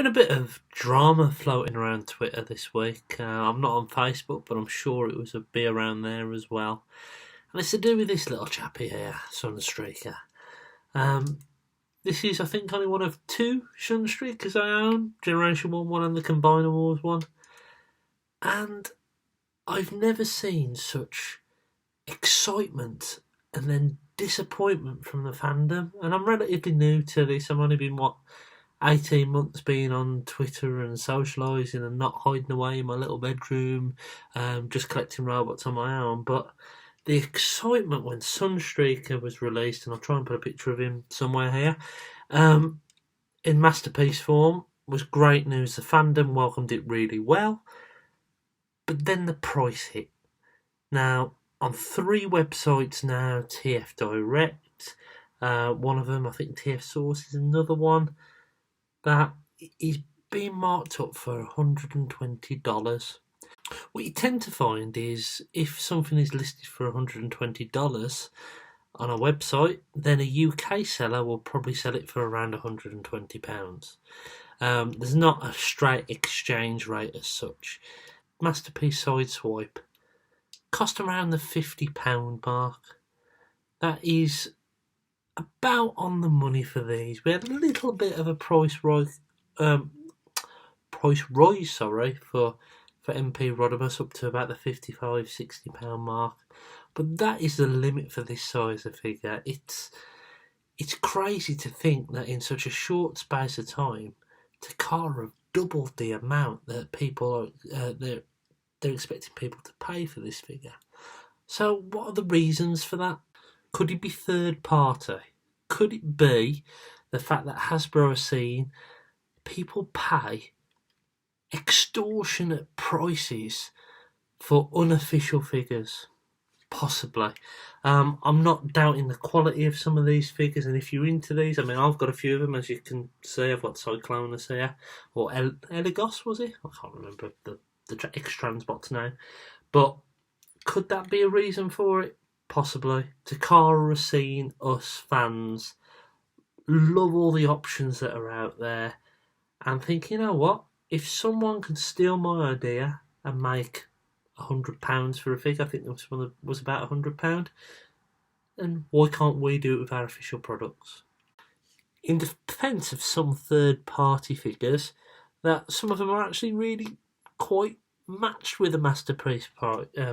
been a bit of drama floating around Twitter this week. I'm not on Facebook, but I'm sure it was a bit around there as well. And it's to do with this little chappy here, Sunstreaker. This is, I think, only one of two Sunstreakers I own. Generation 1 one and the Combiner Wars one. And I've never seen such excitement and then disappointment from the fandom. And I'm relatively new to this. I've only been, 18 months being on Twitter and socialising and not hiding away in my little bedroom, just collecting robots on my own. But the excitement when Sunstreaker was released, and I'll try and put a picture of him somewhere here, in masterpiece form, was great news. The fandom welcomed it really well. But then the price hit. Now, on 3 websites now, TF Direct, one of them, I think TF Source is another one, that is being marked up for $120. What you tend to find is if something is listed for $120 on a website, then a UK seller will probably sell it for around £120. There's not a straight exchange rate as such. Masterpiece Sideswipe cost around the £50 mark. That is about on the money for these. We had a little bit of a price rise, for MP Rodimus up to about the £55-60 mark. But that is the limit for this size of figure. It's crazy to think that in such a short space of time, Takara have doubled the amount that people they're expecting people to pay for this figure. So what are the reasons for that? Could it be third party? Could it be the fact that Hasbro are seeing people pay extortionate prices for unofficial figures? Possibly. I'm not doubting the quality of some of these figures, and if you're into these, I mean, I've got a few of them, as you can see. I've got Cyclonus here, or Eligos, was it? I can't remember the X-Transbot's name. But could that be a reason for it? Possibly. Takara are seeing us fans love all the options that are out there and think, you know what? If someone can steal my idea and make £100 for a figure, I think this one was about £100, then why can't we do it with our official products? In defence of some third-party figures, that some of them are actually really quite matched with the masterpiece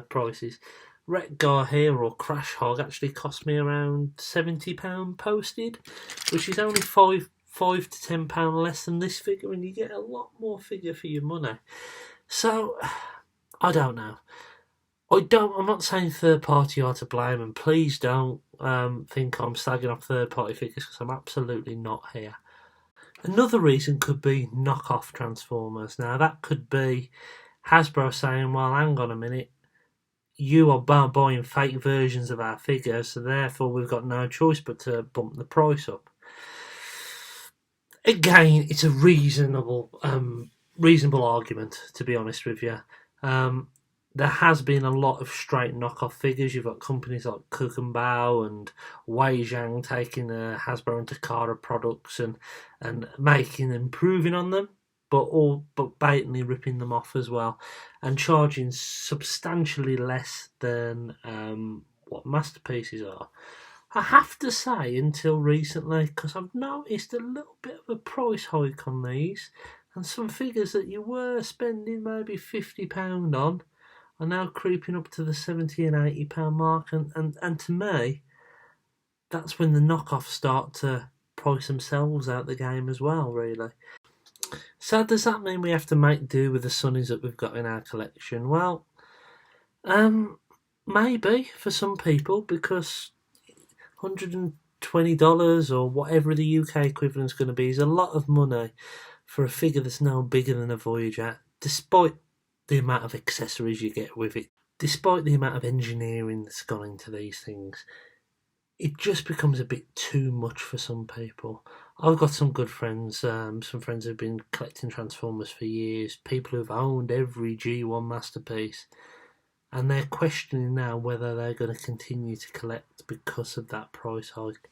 prices. Retgar here, or Crash Hog, actually cost me around £70 posted, which is only £5 to £10 less than this figure, and you get a lot more figure for your money. So, I don't know. I'm not saying third party are to blame, and please don't think I'm slagging off third party figures, because I'm absolutely not here. Another reason could be knockoff Transformers. Now that could be Hasbro saying, well, hang on a minute, you are buying fake versions of our figures, so therefore we've got no choice but to bump the price up. Again, it's a reasonable argument, to be honest with you. There has been a lot of straight knockoff figures. You've got companies like Cook and Bao and Wei Zhang taking Hasbro and Takara products and making improving on them, but blatantly ripping them off as well, and charging substantially less than what masterpieces are. I have to say, until recently, because I've noticed a little bit of a price hike on these, and some figures that you were spending maybe £50 on are now creeping up to the £70 and £80 mark, and to me, that's when the knockoffs start to price themselves out the game as well, really. So does that mean we have to make do with the Sunnies that we've got in our collection? Well, maybe for some people, because $120 or whatever the UK equivalent's going to be is a lot of money for a figure that's no bigger than a Voyager, despite the amount of accessories you get with it, despite the amount of engineering that's gone into these things. It just becomes a bit too much for some people. I've got some good friends, some friends who've been collecting Transformers for years, people who've owned every G1 masterpiece, and they're questioning now whether they're going to continue to collect because of that price hike.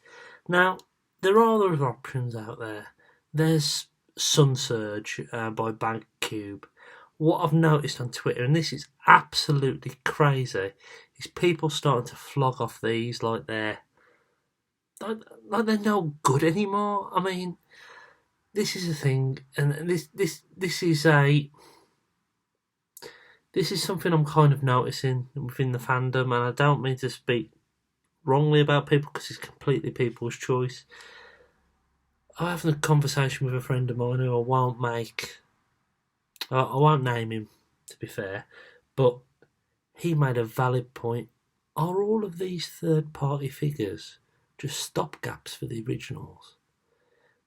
Now, there are other options out there. There's Sun Surge by Bank Cube. What I've noticed on Twitter, and this is absolutely crazy, is people starting to flog off these like they're no good anymore. I mean, this is a thing, and this is something I'm kind of noticing within the fandom, and I don't mean to speak wrongly about people because it's completely people's choice. I was having a conversation with a friend of mine who I won't name him, to be fair, but he made a valid point. Are all of these third-party figures just stopgaps for the originals?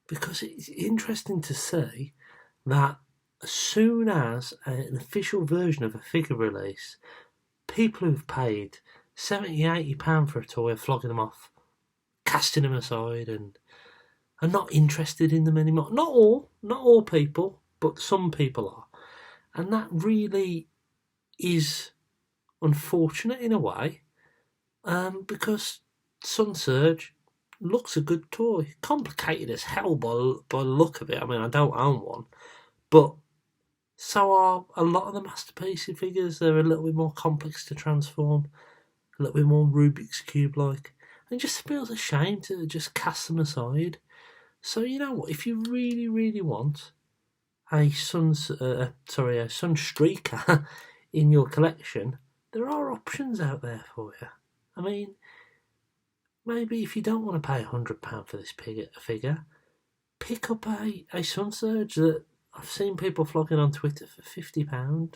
Because it's interesting to see that as soon as an official version of a figure release, people who've paid £70-80 for a toy are flogging them off, casting them aside, and are not interested in them anymore. Not all people, but some people are. And that really is unfortunate in a way, because Sun Surge looks a good toy. Complicated as hell by the look of it. I mean, I don't own one, but so are a lot of the Masterpiece figures. They're a little bit more complex to transform, a little bit more Rubik's Cube-like. And it just feels a shame to just cast them aside. So you know what? If you really, really want a Sunstreaker in your collection, there are options out there for you. I mean, maybe if you don't want to pay £100 for this figure, pick up a Sun Surge that I've seen people flogging on Twitter for £50.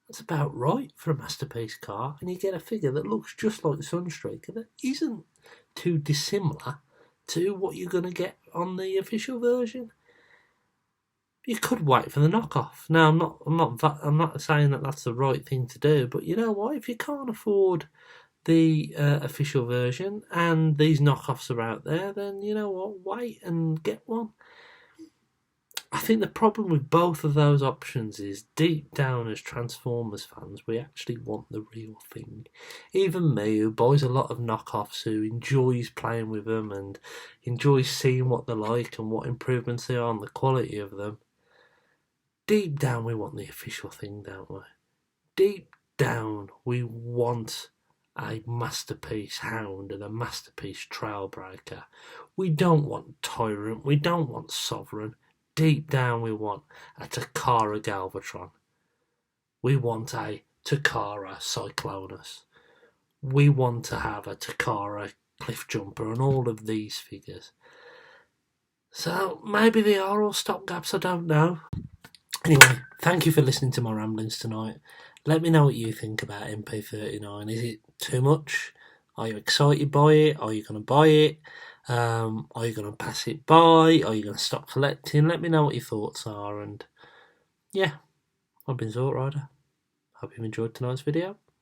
That's about right for a Masterpiece car, and you get a figure that looks just like the Sunstreaker that isn't too dissimilar to what you're going to get on the official version. You could wait for the knockoff. Now, I'm not saying that that's the right thing to do, but you know what? If you can't afford the official version and these knockoffs are out there, then you know what? Wait and get one. I think the problem with both of those options is deep down as Transformers fans, we actually want the real thing. Even me, who buys a lot of knockoffs, who enjoys playing with them and enjoys seeing what they're like and what improvements they are on the quality of them, deep down we want the official thing, don't we? Deep down we want a Masterpiece Hound and a Masterpiece Trailbreaker. We don't want Tyrant, we don't want Sovereign. Deep down we want a Takara Galvatron. We want a Takara Cyclonus. We want to have a Takara Cliffjumper and all of these figures. So maybe they are all stopgaps, I don't know. Anyway, thank you for listening to my ramblings tonight. Let me know what you think about MP39. Is it too much? Are you excited by it? Are you going to buy it? Are you going to pass it by? Are you going to stop collecting? Let me know what your thoughts are. And yeah, I've been Zort Rider. Hope you've enjoyed tonight's video.